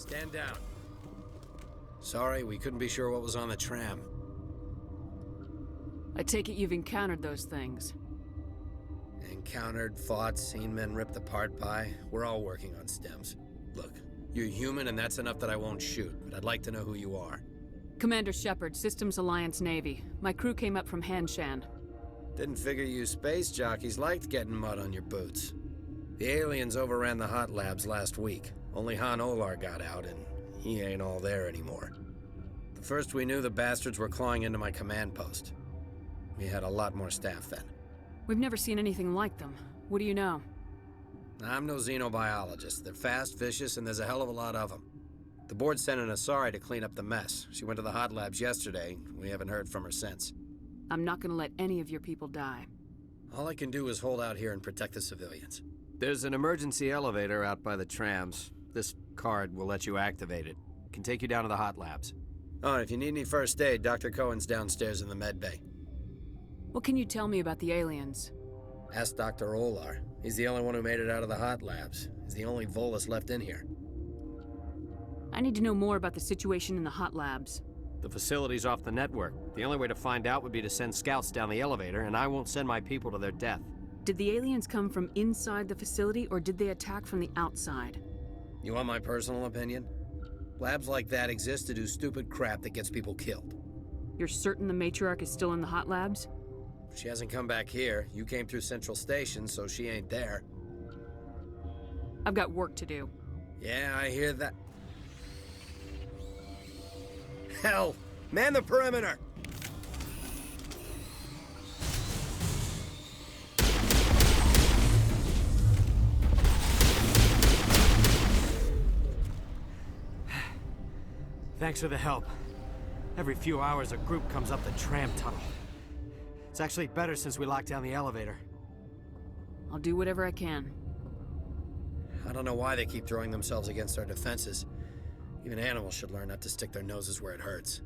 Stand down. Sorry, we couldn't be sure what was on the tram. I take it you've encountered those things. Encountered, fought, seen men ripped apart by. We're all working on stems. Look, you're human and that's enough that I won't shoot, but I'd like to know who you are. Commander Shepard, Systems Alliance Navy. My crew came up from Hanshan. Didn't figure you space jockeys liked getting mud on your boots. The aliens overran the hot labs last week. Only Han Olar got out, and he ain't all there anymore. The first we knew, the bastards were clawing into my command post. We had a lot more staff then. We've never seen anything like them. What do you know? I'm no xenobiologist. They're fast, vicious, and there's a hell of a lot of them. The board sent an Asari to clean up the mess. She went to the hot labs yesterday. We haven't heard from her since. I'm not gonna let any of your people die. All I can do is hold out here and protect the civilians. There's an emergency elevator out by the trams. This card will let you activate it. It can take you down to the hot labs. Oh, and if you need any first aid, Dr. Cohen's downstairs in the med bay. What can you tell me about the aliens? Ask Dr. Olar. He's the only one who made it out of the hot labs. He's the only Volus left in here. I need to know more about the situation in the hot labs. The facility's off the network. The only way to find out would be to send scouts down the elevator, and I won't send my people to their death. Did the aliens come from inside the facility, or did they attack from the outside? You want my personal opinion? Labs like that exist to do stupid crap that gets people killed. You're certain the matriarch is still in the hot labs? She hasn't come back here. You came through Central Station, so she ain't there. I've got work to do. Yeah, I hear that. Hell! Man the perimeter! Thanks for the help. Every few hours, a group comes up the tram tunnel. It's actually better since we locked down the elevator. I'll do whatever I can. I don't know why they keep throwing themselves against our defenses. Even animals should learn not to stick their noses where it hurts.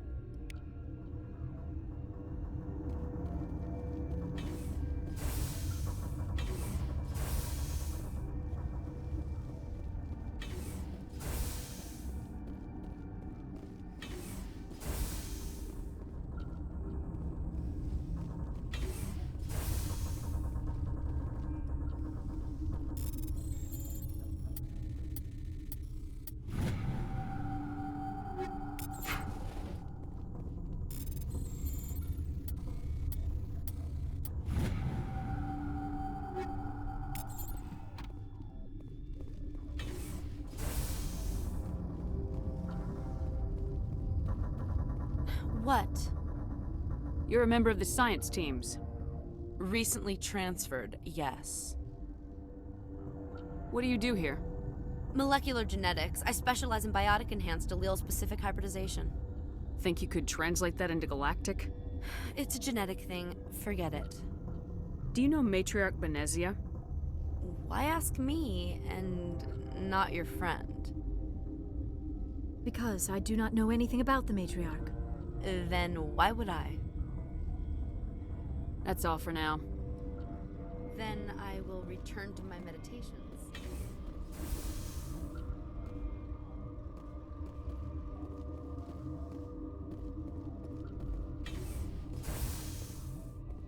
What? You're a member of the science teams. Recently transferred, yes. What do you do here? Molecular genetics. I specialize in biotic-enhanced allele-specific hybridization. Think you could translate that into galactic? It's a genetic thing. Forget it. Do you know Matriarch Benezia? Why ask me, and not your friend? Because I do not know anything about the matriarch. Then why would I? That's all for now. Then I will return to my meditations.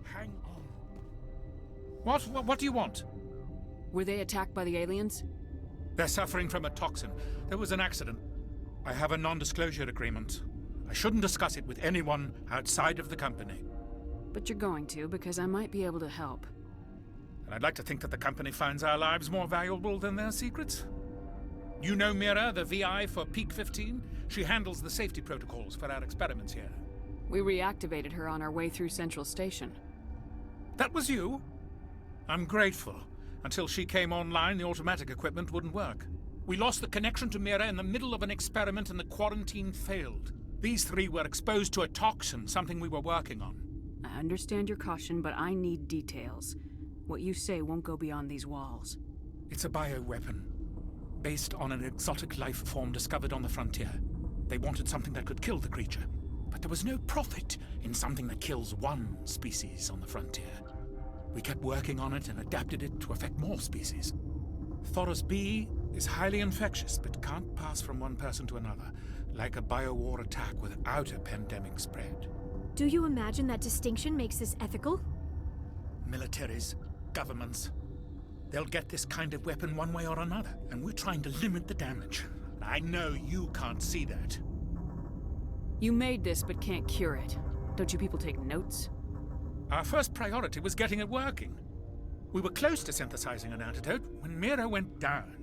Hang on. What do you want? Were they attacked by the aliens? They're suffering from a toxin. There was an accident. I have a non-disclosure agreement. I shouldn't discuss it with anyone outside of the company. But you're going to, because I might be able to help. And I'd like to think that the company finds our lives more valuable than their secrets. You know Mira, the VI for Peak 15? She handles the safety protocols for our experiments here. We reactivated her on our way through Central Station. That was you? I'm grateful. Until she came online, the automatic equipment wouldn't work. We lost the connection to Mira in the middle of an experiment and the quarantine failed. These three were exposed to a toxin, something we were working on. I understand your caution, but I need details. What you say won't go beyond these walls. It's a bioweapon, based on an exotic life form discovered on the frontier. They wanted something that could kill the creature, but there was no profit in something that kills one species on the frontier. We kept working on it and adapted it to affect more species. Thoros B is highly infectious, but can't pass from one person to another, like a biowar attack without a pandemic spread. Do you imagine that distinction makes this ethical? Militaries, governments, they'll get this kind of weapon one way or another, and we're trying to limit the damage. I know you can't see that. You made this, but can't cure it. Don't you people take notes? Our first priority was getting it working. We were close to synthesizing an antidote when Mira went down.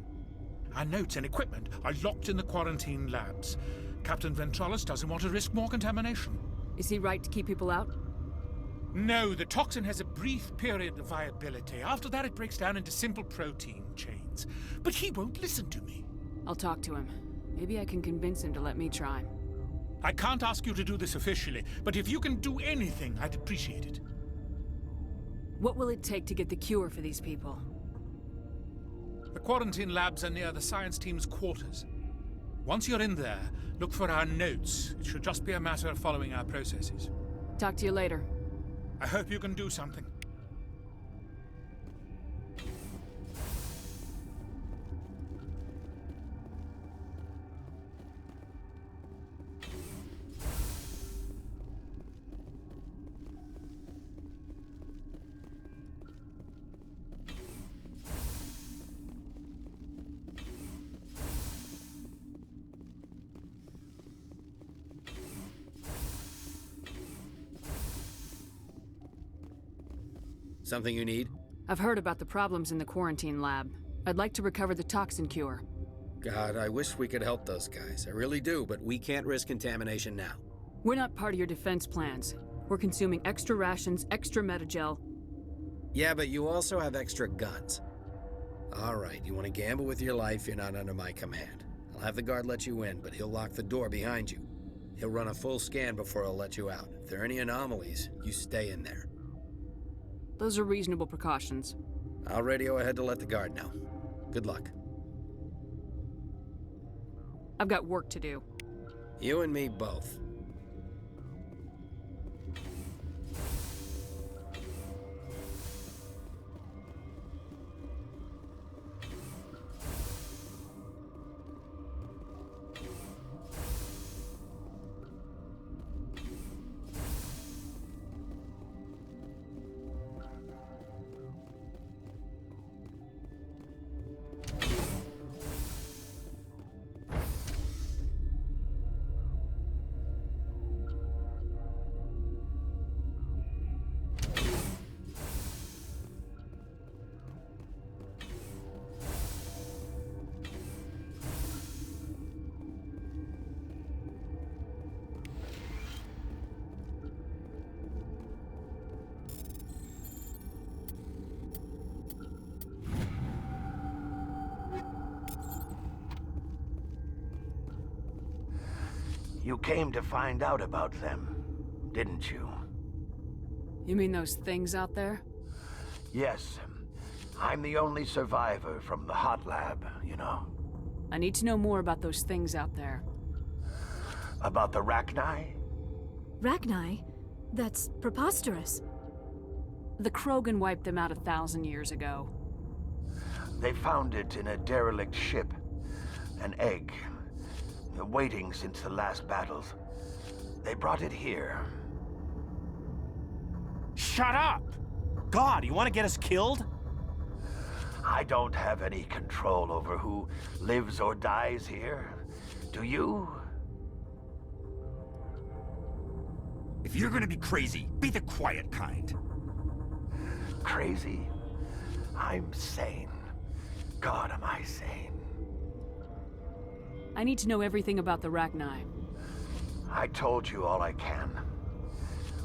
Our notes and equipment are locked in the quarantine labs. Captain Ventralis doesn't want to risk more contamination. Is he right to keep people out? No, the toxin has a brief period of viability. After that, it breaks down into simple protein chains. But he won't listen to me. I'll talk to him. Maybe I can convince him to let me try. I can't ask you to do this officially, but if you can do anything, I'd appreciate it. What will it take to get the cure for these people? The quarantine labs are near the science team's quarters. Once you're in there, look for our notes. It should just be a matter of following our processes. Talk to you later. I hope you can do something. Something you need? I've heard about the problems in the quarantine lab. I'd like to recover the toxin cure. God, I wish we could help those guys. I really do, but we can't risk contamination now. We're not part of your defense plans. We're consuming extra rations, extra metagel. Yeah, but you also have extra guns. All right, you want to gamble with your life, you're not under my command. I'll have the guard let you in, but he'll lock the door behind you. He'll run a full scan before he'll let you out. If there are any anomalies, you stay in there. Those are reasonable precautions. I'll radio ahead to let the guard know. Good luck. I've got work to do. You and me both. You came to find out about them, didn't you? You mean those things out there? Yes. I'm the only survivor from the hot lab, you know. I need to know more about those things out there. About the Rachni? Rachni? That's preposterous. The Krogan wiped them out 1,000 years ago. They found it in a derelict ship. An egg. Waiting since the last battles. They brought it here. Shut up! God, you want to get us killed? I don't have any control over who lives or dies here. Do you? If you're gonna be crazy, be the quiet kind. Crazy? I'm sane. God, am I sane? I need to know everything about the Rachni. I told you all I can.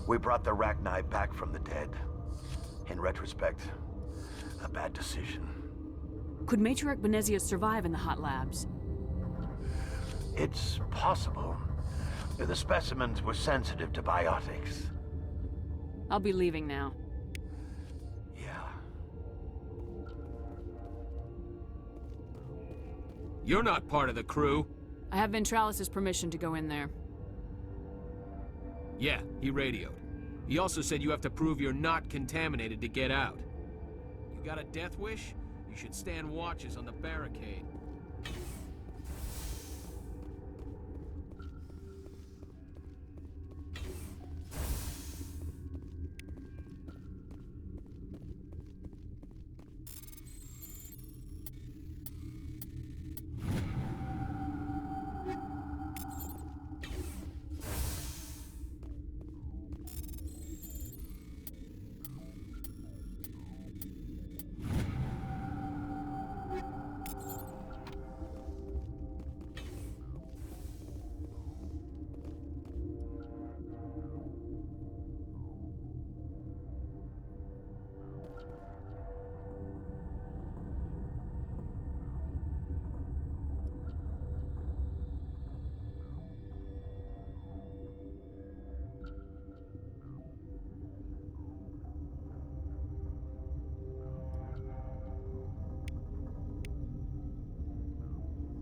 We brought the Rachni back from the dead. In retrospect, a bad decision. Could Matriarch Benezia survive in the hot labs? It's possible. The specimens were sensitive to biotics. I'll be leaving now. Yeah. You're not part of the crew. I have Ventralis' permission to go in there. Yeah, he radioed. He also said you have to prove you're not contaminated to get out. You got a death wish? You should stand watches on the barricade.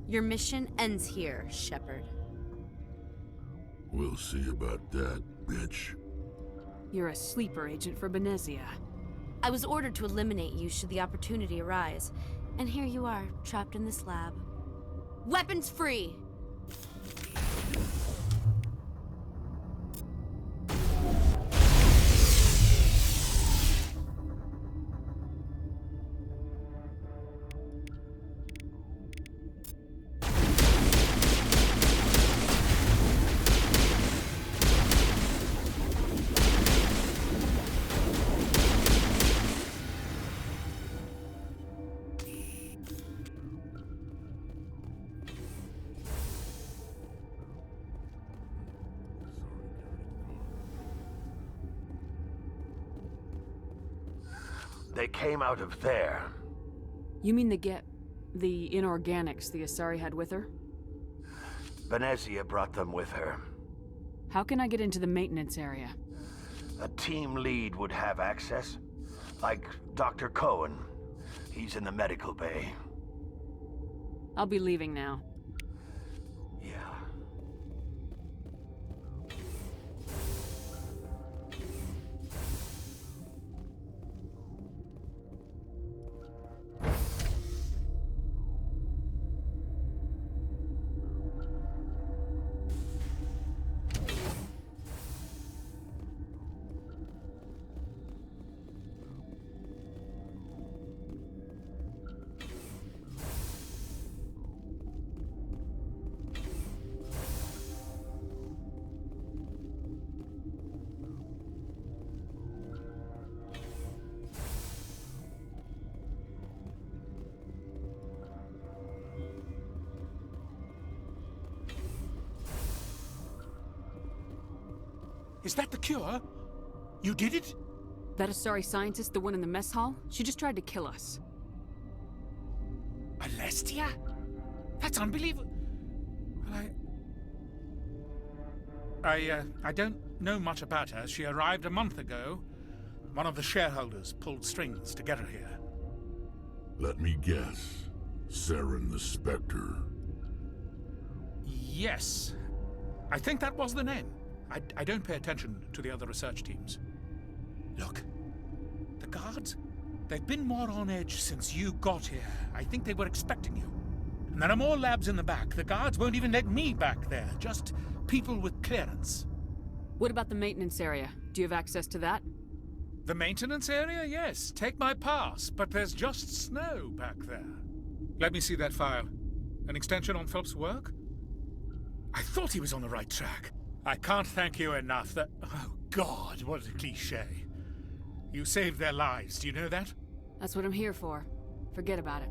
Your mission ends here, Shepard. We'll see about that, bitch. You're a sleeper agent for Benezia. I was ordered to eliminate you should the opportunity arise. And here you are, trapped in this lab. Weapons free! They came out of there. You mean the inorganics the Asari had with her? Benezia brought them with her. How can I get into the maintenance area? A team lead would have access. Like Dr. Cohen. He's in the medical bay. I'll be leaving now. Yeah. Is that the cure? You did it? That Asari scientist, the one in the mess hall? She just tried to kill us. Alestia? That's unbelievable. I don't know much about her. She arrived a month ago. One of the shareholders pulled strings to get her here. Let me guess. Saren the Spectre. Yes. I think that was the name. I don't pay attention to the other research teams. Look, the guards, they've been more on edge since you got here. I think they were expecting you. And there are more labs in the back. The guards won't even let me back there, just people with clearance. What about the maintenance area? Do you have access to that? The maintenance area? Yes, take my pass, but there's just snow back there. Let me see that file. An extension on Phelps' work? I thought he was on the right track. I can't thank you enough that... Oh, God, what a cliché. You saved their lives, do you know that? That's what I'm here for. Forget about it.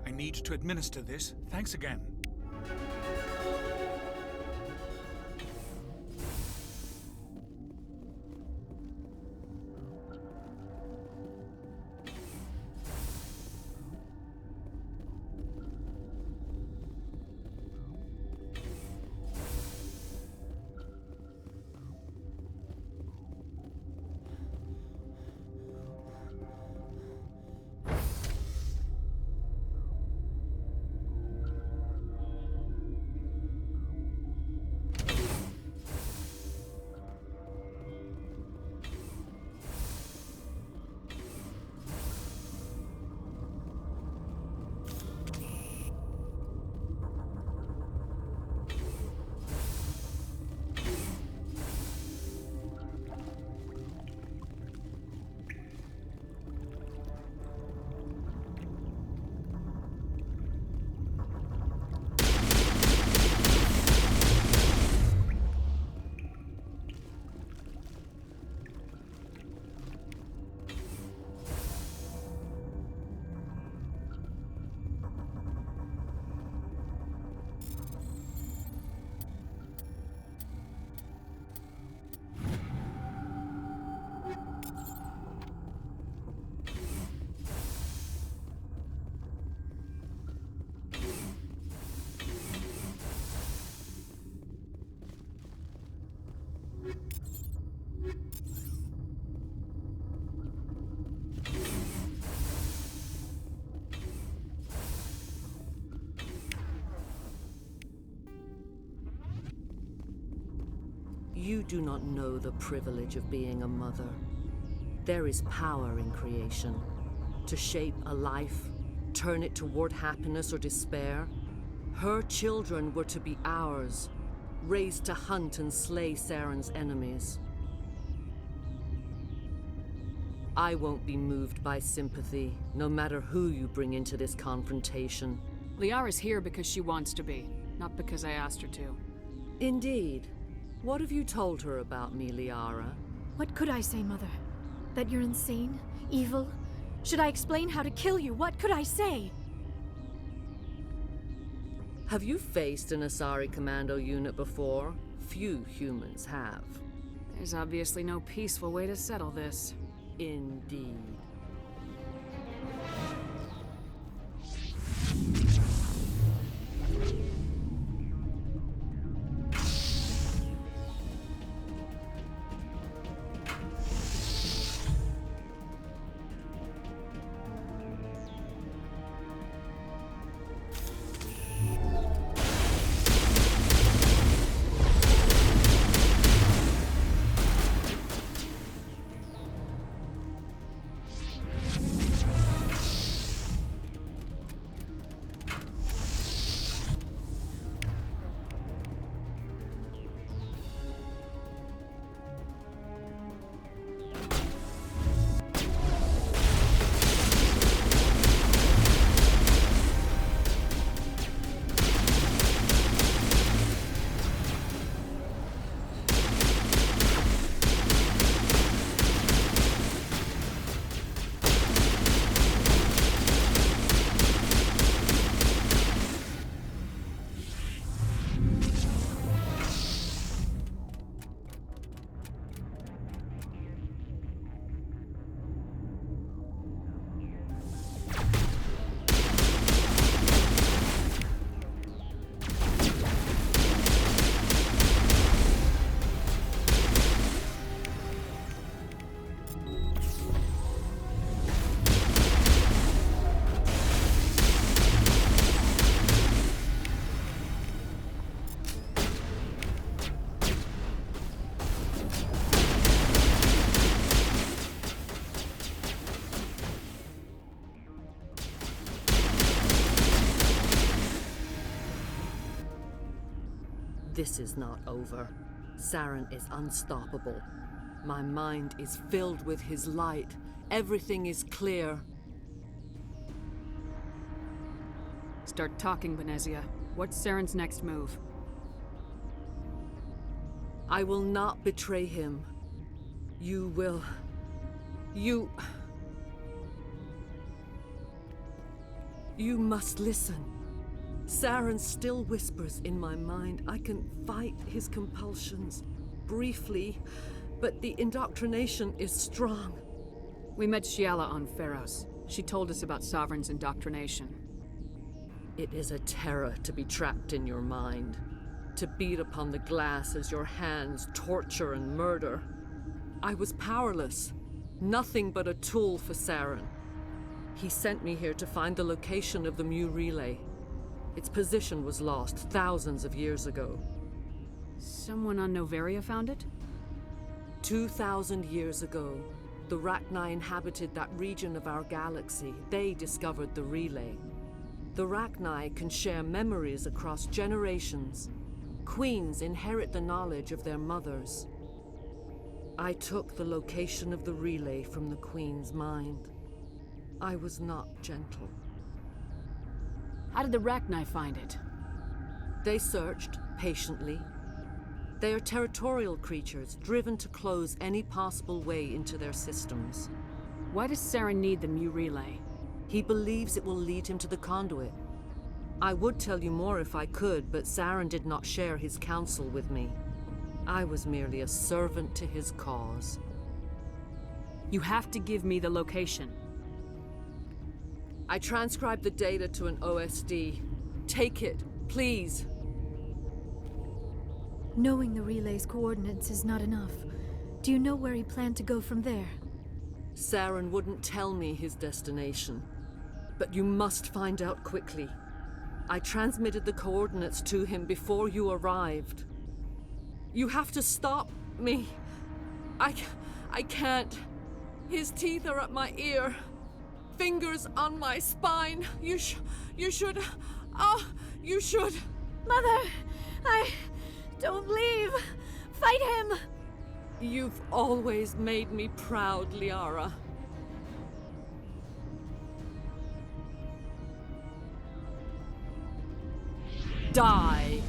I need to administer this. Thanks again. You do not know the privilege of being a mother. There is power in creation. To shape a life, turn it toward happiness or despair. Her children were to be ours, raised to hunt and slay Saren's enemies. I won't be moved by sympathy, no matter who you bring into this confrontation. Liara's here because she wants to be, not because I asked her to. Indeed. What have you told her about me, Liara? What could I say, Mother? That you're insane? Evil? Should I explain how to kill you? What could I say? Have you faced an Asari commando unit before? Few humans have. There's obviously no peaceful way to settle this. Indeed. This is not over. Saren is unstoppable. My mind is filled with his light. Everything is clear. Start talking, Benezia. What's Saren's next move? I will not betray him. You will... You must listen. Saren still whispers in my mind. I can fight his compulsions, briefly, but the indoctrination is strong. We met Shiala on Pharos. She told us about Sovereign's indoctrination. It is a terror to be trapped in your mind, to beat upon the glass as your hands torture and murder. I was powerless, nothing but a tool for Saren. He sent me here to find the location of the Mu Relay. Its position was lost thousands of years ago. Someone on Noveria found it? 2,000 years ago, the Rachni inhabited that region of our galaxy. They discovered the relay. The Rachni can share memories across generations. Queens inherit the knowledge of their mothers. I took the location of the relay from the Queen's mind. I was not gentle. How did the Rachni find it? They searched, patiently. They are territorial creatures, driven to close any possible way into their systems. Why does Saren need the Mu Relay? He believes it will lead him to the conduit. I would tell you more if I could, but Saren did not share his counsel with me. I was merely a servant to his cause. You have to give me the location. I transcribed the data to an OSD. Take it, please. Knowing the relay's coordinates is not enough. Do you know where he planned to go from there? Saren wouldn't tell me his destination. But you must find out quickly. I transmitted the coordinates to him before you arrived. You have to stop me. I can't. His teeth are at my ear. Fingers on my spine. You should. Oh, you should. Mother, don't leave. Fight him. You've always made me proud, Liara. Die.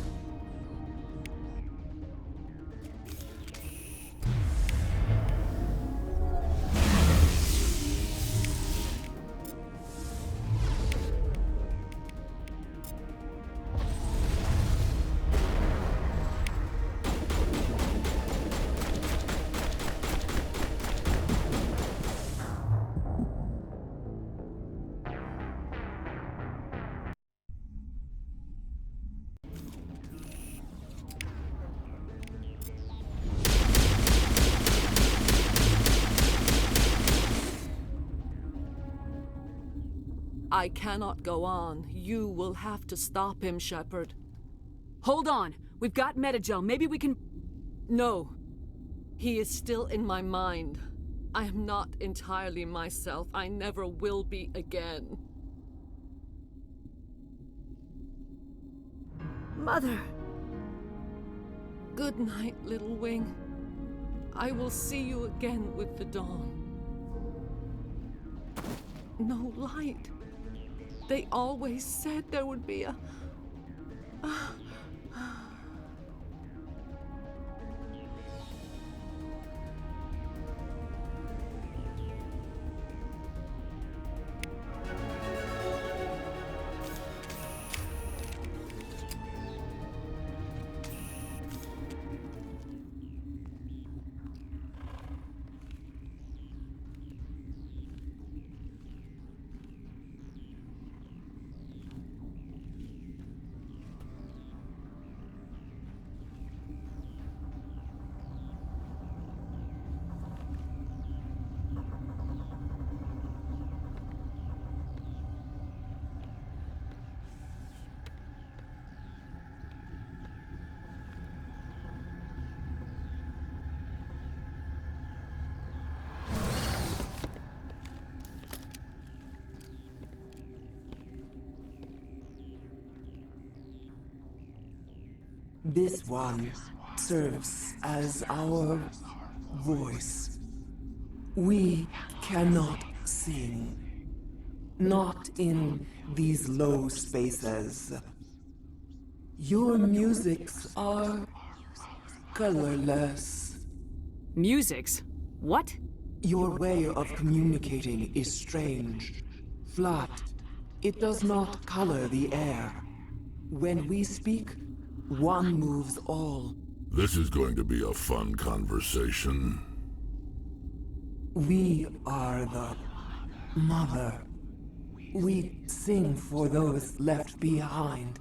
I cannot go on. You will have to stop him, Shepard. Hold on. We've got Metagel. Maybe we can... No. He is still in my mind. I am not entirely myself. I never will be again. Mother. Good night, little wing. I will see you again with the dawn. No light. They always said there would be a... This one serves as our voice. We cannot sing. Not in these low spaces. Your musics are colorless. Musics? What? Your way of communicating is strange. Flat. It does not color the air. When we speak, one moves all. This is going to be a fun conversation. We are the mother. We sing for those left behind.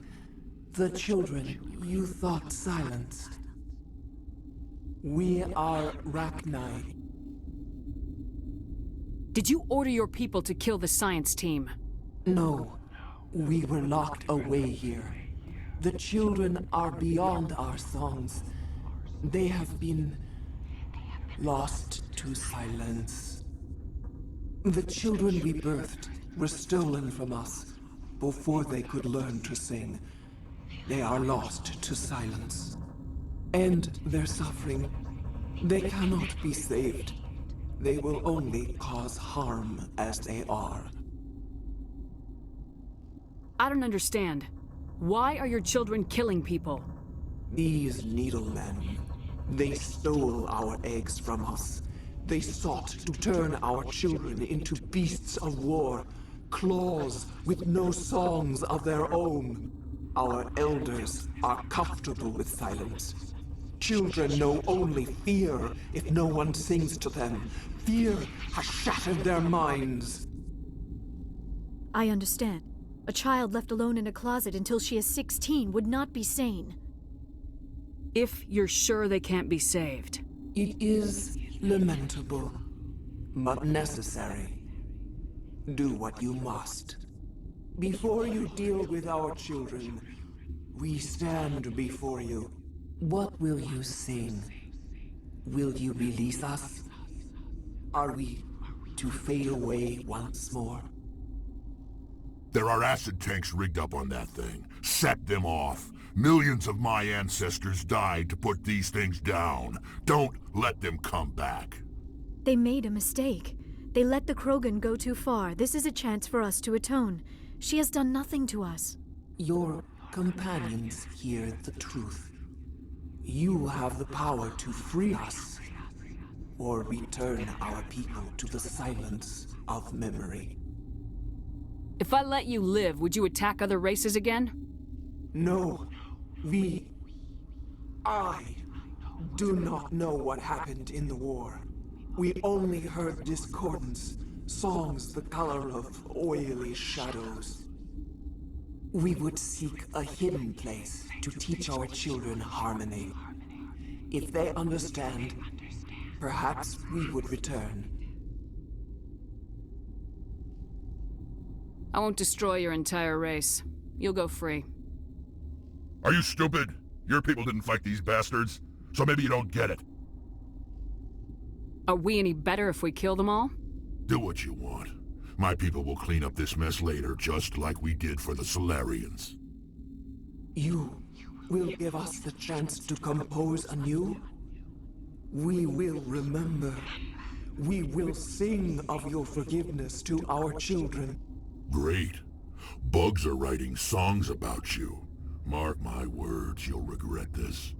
The children you thought silenced. We are Rachni. Did you order your people to kill the science team? No. We were locked away here. The children are beyond our songs. They have been lost to silence. The children we birthed were stolen from us before they could learn to sing. They are lost to silence. And their suffering, they cannot be saved. They will only cause harm as they are. I don't understand. Why are your children killing people? These needlemen, they stole our eggs from us. They sought to turn our children into beasts of war, claws with no songs of their own. Our elders are comfortable with silence. Children know only fear if no one sings to them. Fear has shattered their minds. I understand. A child left alone in a closet until she is 16 would not be sane. If you're sure they can't be saved. It is lamentable, but necessary. Do what you must. Before you deal with our children, we stand before you. What will you sing? Will you release us? Are we to fade away once more? There are acid tanks rigged up on that thing. Set them off. Millions of my ancestors died to put these things down. Don't let them come back. They made a mistake. They let the Krogan go too far. This is a chance for us to atone. She has done nothing to us. Your companions hear the truth. You have the power to free us, or return our people to the silence of memory. If I let you live, would you attack other races again? No, I do not know what happened in the war. We only heard discordance, songs the color of oily shadows. We would seek a hidden place to teach our children harmony. If they understand, perhaps we would return. I won't destroy your entire race. You'll go free. Are you stupid? Your people didn't fight these bastards, so maybe you don't get it. Are we any better if we kill them all? Do what you want. My people will clean up this mess later, just like we did for the Solarians. You will give us the chance to compose anew? We will remember. We will sing of your forgiveness to our children. Great. Bugs are writing songs about you. Mark my words, you'll regret this.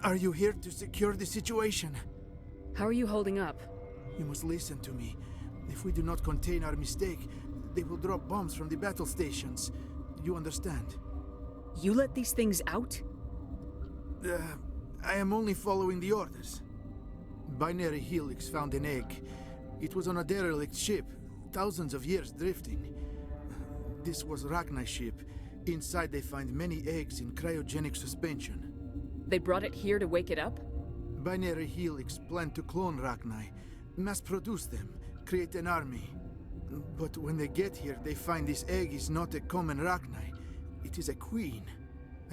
Are you here to secure the situation? How are you holding up? You must listen to me. If we do not contain our mistake, they will drop bombs from the battle stations. You understand? You let these things out? I am only following the orders. Binary Helix found an egg. It was on a derelict ship, thousands of years drifting. This was Rachni's ship. Inside they find many eggs in cryogenic suspension. They brought it here to wake it up? Binary Helix planned to clone Rachni, mass-produce them, create an army. But when they get here, they find this egg is not a common Rachni. It is a queen.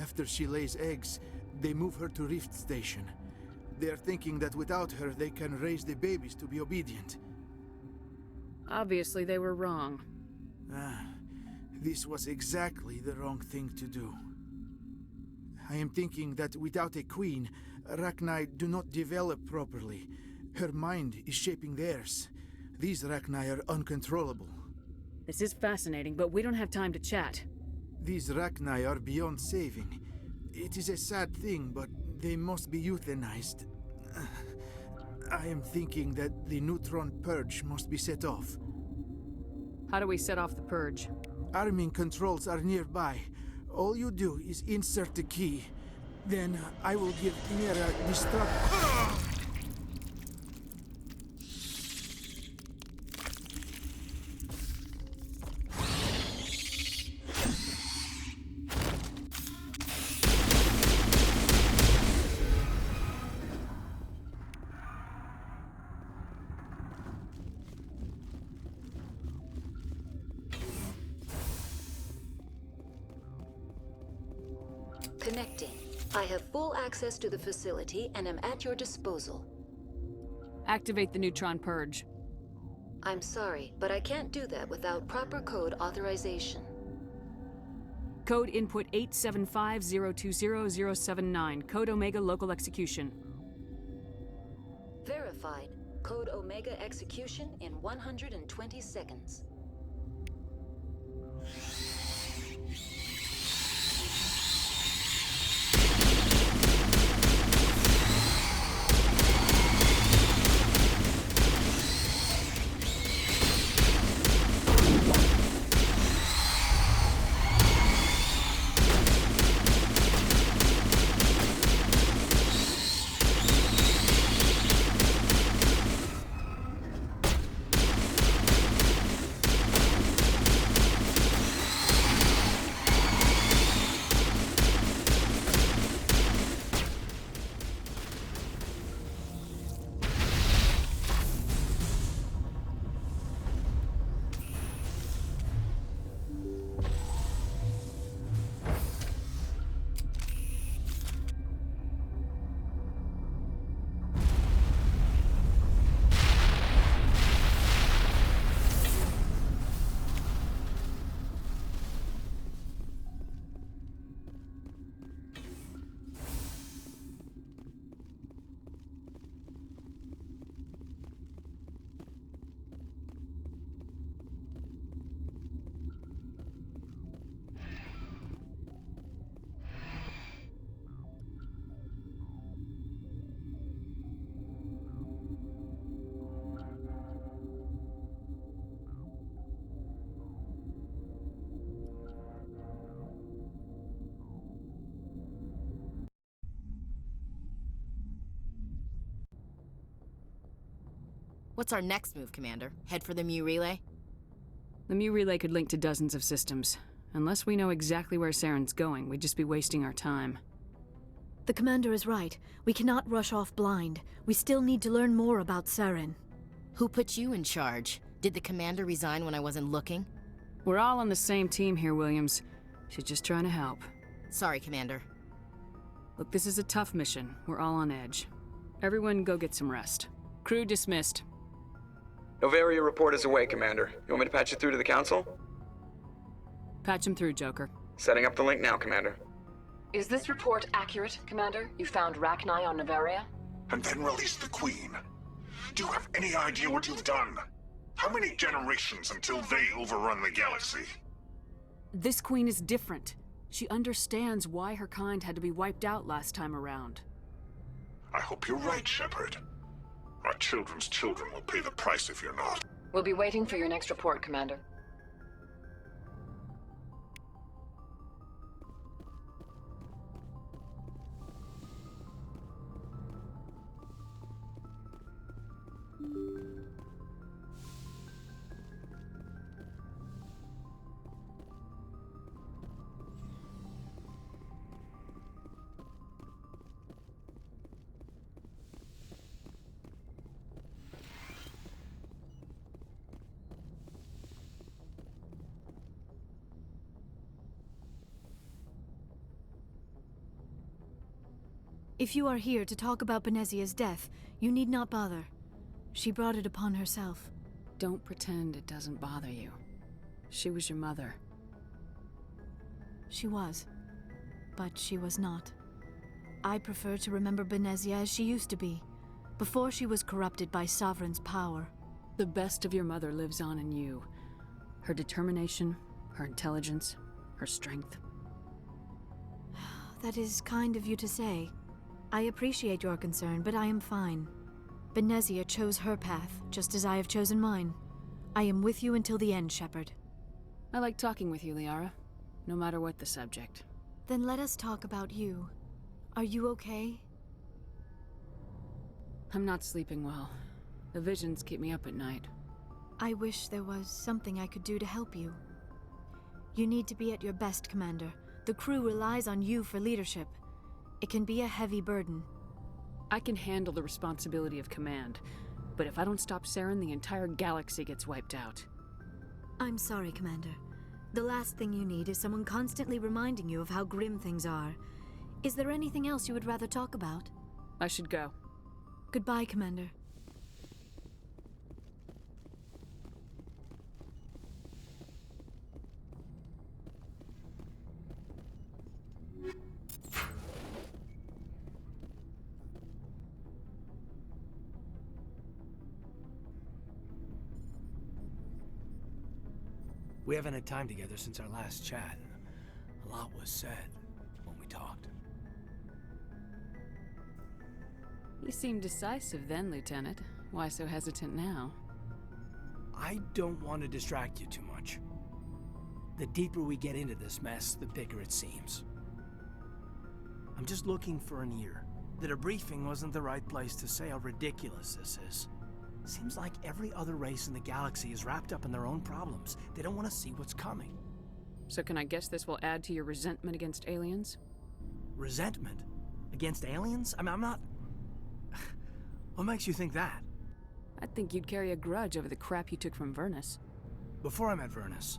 After she lays eggs, they move her to Rift Station. They are thinking that without her, they can raise the babies to be obedient. Obviously, they were wrong. This was exactly the wrong thing to do. I am thinking that without a queen, Rachni do not develop properly. Her mind is shaping theirs. These Rachni are uncontrollable. This is fascinating, but we don't have time to chat. These Rachni are beyond saving. It is a sad thing, but they must be euthanized. I am thinking that the neutron purge must be set off. How do we set off the purge? Arming controls are nearby. All you do is insert the key. Then I will give Mira destruct. Connecting. I have full access to the facility and am at your disposal. Activate the neutron purge. I'm sorry, but I can't do that without proper code authorization. Code input 875020079. Code Omega local execution. Verified. Code Omega execution in 120 seconds. What's our next move, Commander? Head for the Mu relay? The Mu relay could link to dozens of systems. Unless we know exactly where Saren's going, we'd just be wasting our time. The commander is right. We cannot rush off blind. We still need to learn more about Saren. Who put you in charge? Did the commander resign when I wasn't looking? We're all on the same team here, Williams. She's just trying to help. Sorry, Commander. Look, this is a tough mission. We're all on edge. Everyone go get some rest. Crew dismissed. Noveria report is away, Commander. You want me to patch you through to the Council? Patch him through, Joker. Setting up the link now, Commander. Is this report accurate, Commander? You found Rachni on Noveria? And then released the Queen. Do you have any idea what you've done? How many generations until they overrun the galaxy? This Queen is different. She understands why her kind had to be wiped out last time around. I hope you're right, Shepard. Our children's children will pay the price if you're not. We'll be waiting for your next report, Commander. If you are here to talk about Benezia's death, you need not bother. She brought it upon herself. Don't pretend it doesn't bother you. She was your mother. She was. But she was not. I prefer to remember Benezia as she used to be, before she was corrupted by Sovereign's power. The best of your mother lives on in you. Her determination, her intelligence, her strength. That is kind of you to say. I appreciate your concern, but I am fine. Benezia chose her path, just as I have chosen mine. I am with you until the end, Shepard. I like talking with you, Liara, no matter what the subject. Then let us talk about you. Are you okay? I'm not sleeping well. The visions keep me up at night. I wish there was something I could do to help you. You need to be at your best, Commander. The crew relies on you for leadership. It can be a heavy burden. I can handle the responsibility of command, but if I don't stop Saren, the entire galaxy gets wiped out. I'm sorry, Commander. The last thing you need is someone constantly reminding you of how grim things are. Is there anything else you would rather talk about? I should go. Goodbye, Commander. We haven't had time together since our last chat. A lot was said when we talked. You seemed decisive then, Lieutenant. Why so hesitant now? I don't want to distract you too much. The deeper we get into this mess, the bigger it seems. I'm just looking for an ear. The debriefing wasn't the right place to say how ridiculous this is. Seems like every other race in the galaxy is wrapped up in their own problems. They don't want to see what's coming. So can I guess this will add to your resentment against aliens? Resentment? Against aliens? I mean, I'm not... What makes you think that? I'd think you'd carry a grudge over the crap you took from Vernus. Before I met Vernus,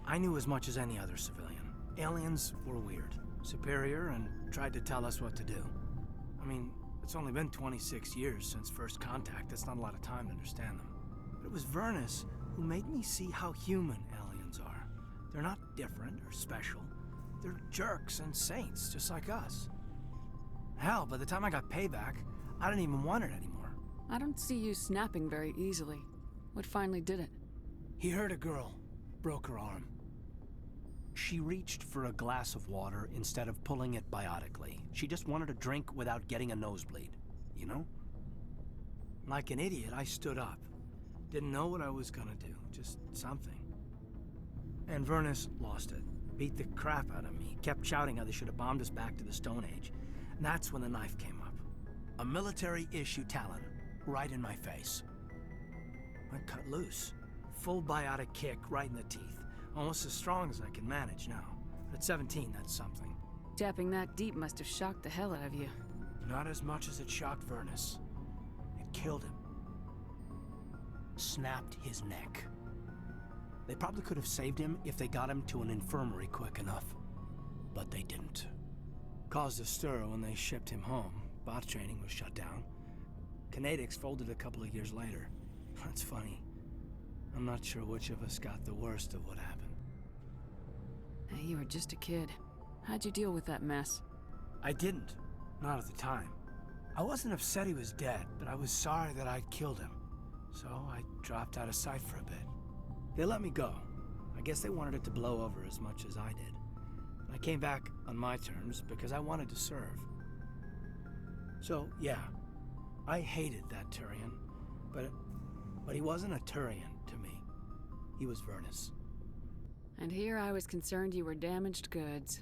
I knew as much as any other civilian. Aliens were weird, superior, and tried to tell us what to do. I mean, it's only been 26 years since first contact. That's not a lot of time to understand them. But it was Vernus who made me see how human aliens are. They're not different or special. They're jerks and saints, just like us. Hell, by the time I got payback, I didn't even want it anymore. I don't see you snapping very easily. What finally did it? He hurt a girl, broke her arm. She reached for a glass of water instead of pulling it biotically. She just wanted a drink without getting a nosebleed, you know? Like an idiot, I stood up. Didn't know what I was gonna do, just something. And Vernus lost it. Beat the crap out of me. Kept shouting how they should have bombed us back to the Stone Age. And that's when the knife came up. A military-issue talon, right in my face. I cut loose. Full biotic kick right in the teeth. Almost as strong as I can manage now. But at 17, that's something. Tapping that deep must have shocked the hell out of you. Not as much as it shocked Vernus. It killed him. Snapped his neck. They probably could have saved him if they got him to an infirmary quick enough. But they didn't. Caused a stir when they shipped him home. Bot training was shut down. Kinetics folded a couple of years later. That's funny. I'm not sure which of us got the worst of what happened. Hey, you were just a kid. How'd you deal with that mess? I didn't. Not at the time. I wasn't upset he was dead, but I was sorry that I'd killed him. So I dropped out of sight for a bit. They let me go. I guess they wanted it to blow over as much as I did. I came back on my terms because I wanted to serve. So, yeah, I hated that Turian, but he wasn't a Turian to me. He was Vernus. And here I was concerned you were damaged goods.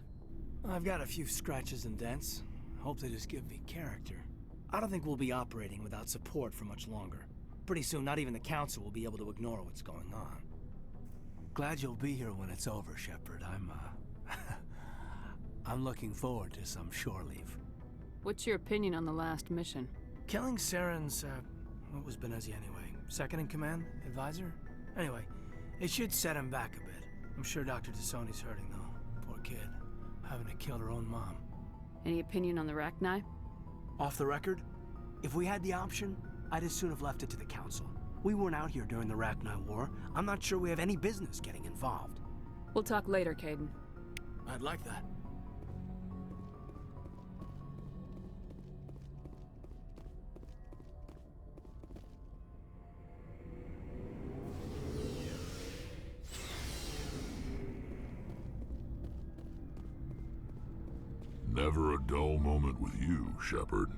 I've got a few scratches and dents. Hope they just give me character. I don't think we'll be operating without support for much longer. Pretty soon, not even the Council will be able to ignore what's going on. Glad you'll be here when it's over, Shepard. I'm looking forward to some shore leave. What's your opinion on the last mission? Killing Saren's, what was Benezi anyway? Second in command? Advisor? Anyway, it should set him back a bit. I'm sure Dr. Tassoni's hurting, though. Poor kid. Having to kill her own mom. Any opinion on the Rachni? Off the record, if we had the option, I'd as soon have left it to the Council. We weren't out here during the Rachni War. I'm not sure we have any business getting involved. We'll talk later, Caden. I'd like that. Never a dull moment with you, Shepard.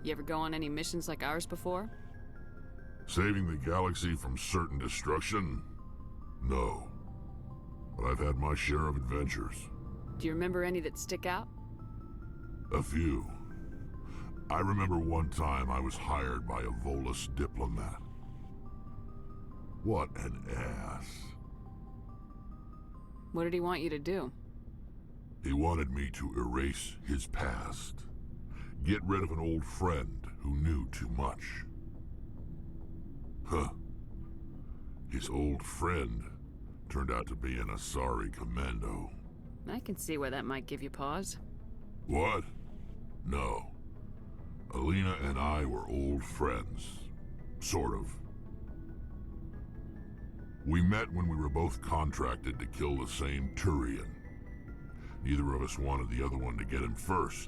You ever go on any missions like ours before? Saving the galaxy from certain destruction? No. But I've had my share of adventures. Do you remember any that stick out? A few. I remember one time I was hired by a Volus diplomat. What an ass. What did he want you to do? He wanted me to erase his past. Get rid of an old friend who knew too much. Huh. His old friend turned out to be an Asari commando. I can see why that might give you pause. What? No. Alina and I were old friends. Sort of. We met when we were both contracted to kill the same Turian. Neither of us wanted the other one to get him first.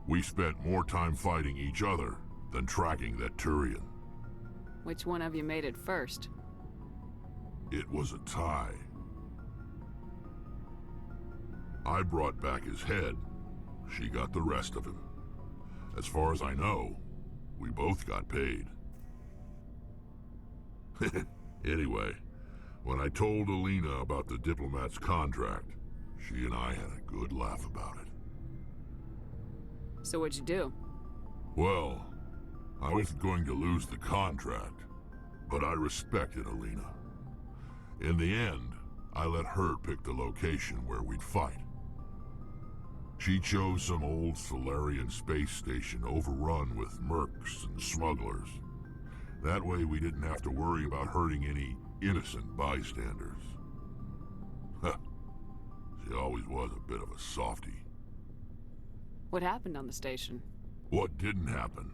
We spent more time fighting each other than tracking that Turian. Which one of you made it first? It was a tie. I brought back his head. She got the rest of him. As far as I know, we both got paid. Anyway, when I told Alina about the diplomat's contract, she and I had a good laugh about it. So what'd you do? Well, I wasn't going to lose the contract, but I respected Alina. In the end, I let her pick the location where we'd fight. She chose some old Solarian space station overrun with mercs and smugglers. That way we didn't have to worry about hurting any innocent bystanders. Huh. She always was a bit of a softie. What happened on the station? What didn't happen?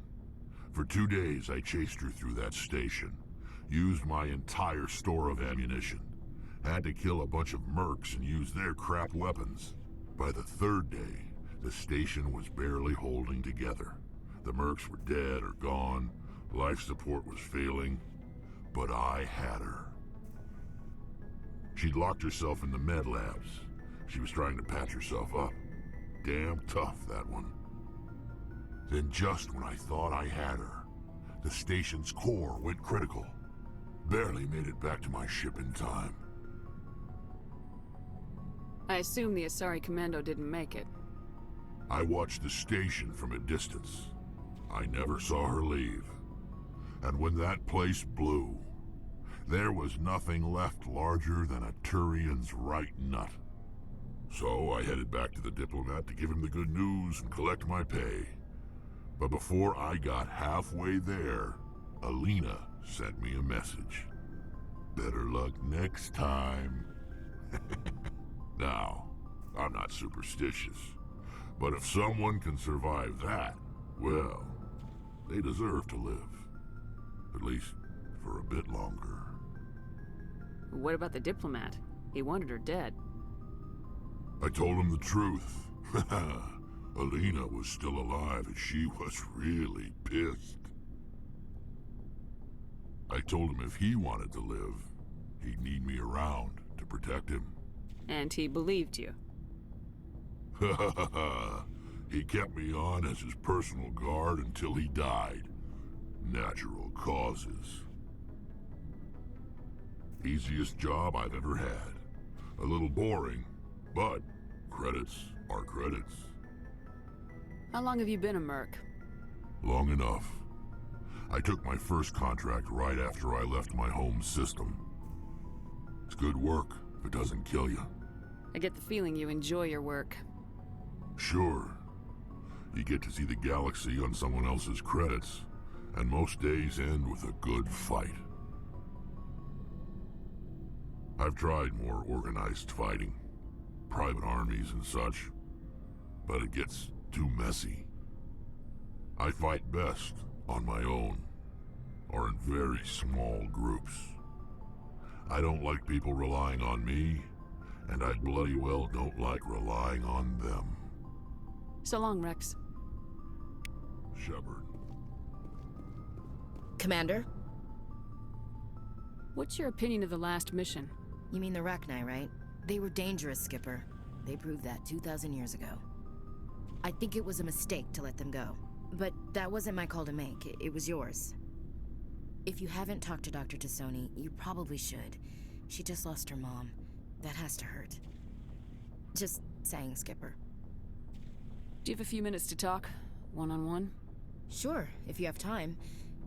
For 2 days I chased her through that station, used my entire store of ammunition, had to kill a bunch of mercs and use their crap weapons. By the 3rd day, the station was barely holding together. The mercs were dead or gone, life support was failing, but I had her. She'd locked herself in the med labs. She was trying to patch herself up. Damn tough, that one. Then just when I thought I had her, the station's core went critical. Barely made it back to my ship in time. I assume the Asari Commando didn't make it. I watched the station from a distance. I never saw her leave. And when that place blew, there was nothing left larger than a Turian's right nut. So I headed back to the diplomat to give him the good news and collect my pay. But before I got halfway there, Alina sent me a message. Better luck next time. Now, I'm not superstitious, but if someone can survive that, well, they deserve to live. At least for a bit longer. What about the diplomat? He wanted her dead. I told him the truth. Alina was still alive and she was really pissed. I told him if he wanted to live, he'd need me around to protect him. And he believed you. He kept me on as his personal guard until he died. Natural causes. Easiest job I've ever had. A little boring, but credits are credits. How long have you been a merc? Long enough. I took my first contract right after I left my home system. It's good work if it doesn't kill you. I get the feeling you enjoy your work. Sure. You get to see the galaxy on someone else's credits, and most days end with a good fight. I've tried more organized fighting, private armies and such, but it gets too messy. I fight best on my own, or in very small groups. I don't like people relying on me, and I bloody well don't like relying on them. So long, Rex. Shepard. Commander? What's your opinion of the last mission? You mean the Rachni, right? They were dangerous, Skipper. They proved that 2,000 years ago. I think it was a mistake to let them go. But that wasn't my call to make. It was yours. If you haven't talked to Dr. Tassoni, you probably should. She just lost her mom. That has to hurt. Just saying, Skipper. Do you have a few minutes to talk? One-on-one? Sure, if you have time.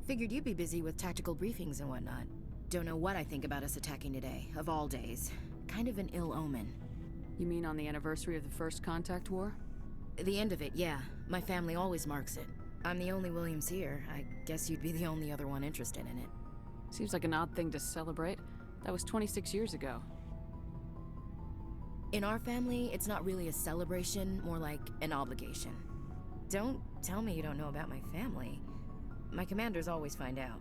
Figured you'd be busy with tactical briefings and whatnot. Don't know what I think about us attacking today, of all days. Kind of an ill omen. You mean on the anniversary of the First Contact War? The end of it, yeah. My family always marks it. I'm the only Williams here. I guess you'd be the only other one interested in it. Seems like an odd thing to celebrate. That was 26 years ago. In our family, it's not really a celebration, more like an obligation. Don't tell me you don't know about my family. My commanders always find out.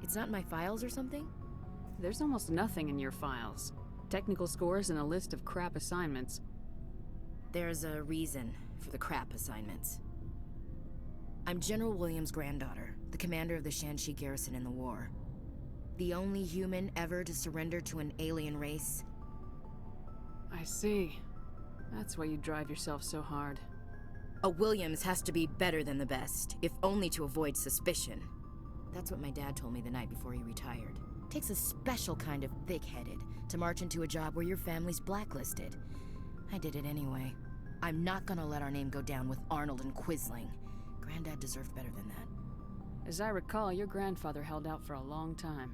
It's not in my files or something? There's almost nothing in your files. Technical scores and a list of crap assignments. There's a reason for the crap assignments. I'm General Williams' granddaughter, the commander of the Shanxi garrison in the war. The only human ever to surrender to an alien race. I see. That's why you drive yourself so hard. A Williams has to be better than the best, if only to avoid suspicion. That's what my dad told me the night before he retired. Takes a special kind of thick-headed to march into a job where your family's blacklisted. I did it anyway. I'm not gonna let our name go down with Arnold and Quisling. Granddad deserved better than that. As I recall, your grandfather held out for a long time.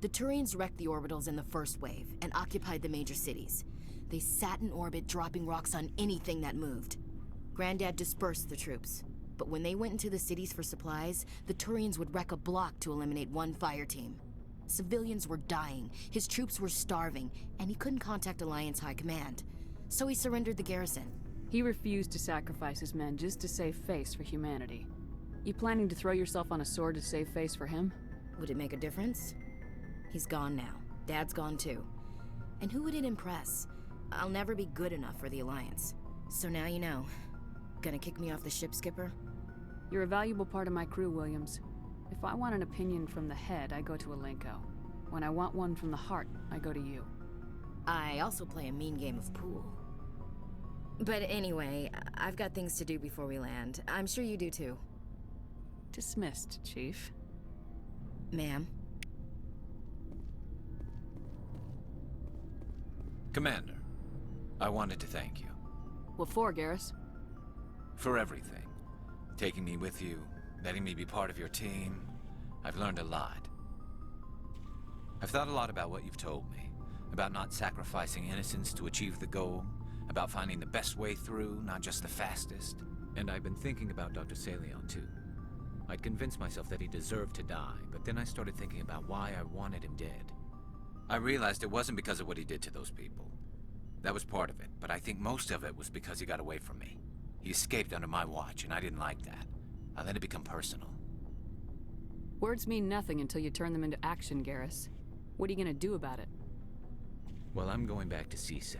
The Turians wrecked the orbitals in the first wave and occupied the major cities. They sat in orbit, dropping rocks on anything that moved. Granddad dispersed the troops, but when they went into the cities for supplies, the Turians would wreck a block to eliminate one fire team. Civilians were dying, his troops were starving, and he couldn't contact Alliance High Command. So he surrendered the garrison. He refused to sacrifice his men just to save face for humanity. You planning to throw yourself on a sword to save face for him? Would it make a difference? He's gone now. Dad's gone too. And who would it impress? I'll never be good enough for the Alliance. So now you know. Gonna kick me off the ship, Skipper? You're a valuable part of my crew, Williams. If I want an opinion from the head, I go to Alenko. When I want one from the heart, I go to you. I also play a mean game of pool. But anyway, I've got things to do before we land. I'm sure you do too. Dismissed, Chief. Ma'am? Commander, I wanted to thank you. What for, Garrus? For everything. Taking me with you, letting me be part of your team. I've learned a lot. I've thought a lot about what you've told me. About not sacrificing innocence to achieve the goal. About finding the best way through, not just the fastest. And I've been thinking about Dr. Saleon, too. I'd convinced myself that he deserved to die, but then I started thinking about why I wanted him dead. I realized it wasn't because of what he did to those people. That was part of it, but I think most of it was because he got away from me. He escaped under my watch, and I didn't like that. I let it become personal. Words mean nothing until you turn them into action, Garrus. What are you gonna do about it? Well, I'm going back to CSEC.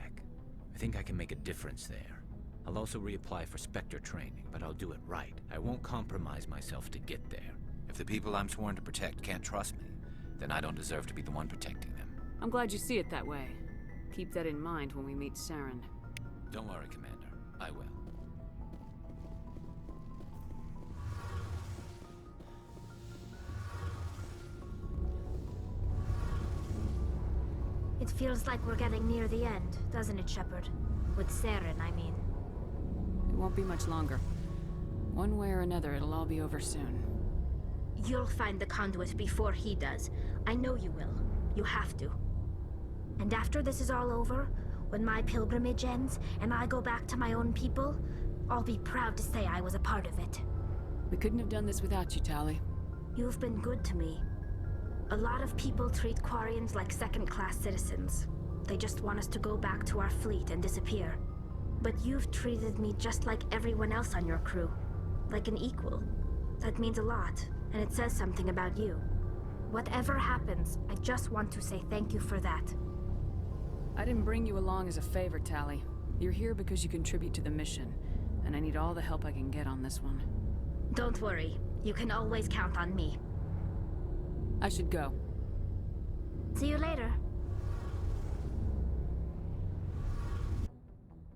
I think I can make a difference there. I'll also reapply for Spectre training, but I'll do it right. I won't compromise myself to get there. If the people I'm sworn to protect can't trust me, then I don't deserve to be the one protecting them. I'm glad you see it that way. Keep that in mind when we meet Saren. Don't worry, Commander. I will. It feels like we're getting near the end, doesn't it, Shepard? With Saren, I mean. It won't be much longer. One way or another, it'll all be over soon. You'll find the conduit before he does. I know you will. You have to. And after this is all over, when my pilgrimage ends, and I go back to my own people, I'll be proud to say I was a part of it. We couldn't have done this without you, Tali. You've been good to me. A lot of people treat Quarians like second-class citizens. They just want us to go back to our fleet and disappear. But you've treated me just like everyone else on your crew. Like an equal. That means a lot, and it says something about you. Whatever happens, I just want to say thank you for that. I didn't bring you along as a favor, Tali. You're here because you contribute to the mission, and I need all the help I can get on this one. Don't worry. You can always count on me. I should go. See you later.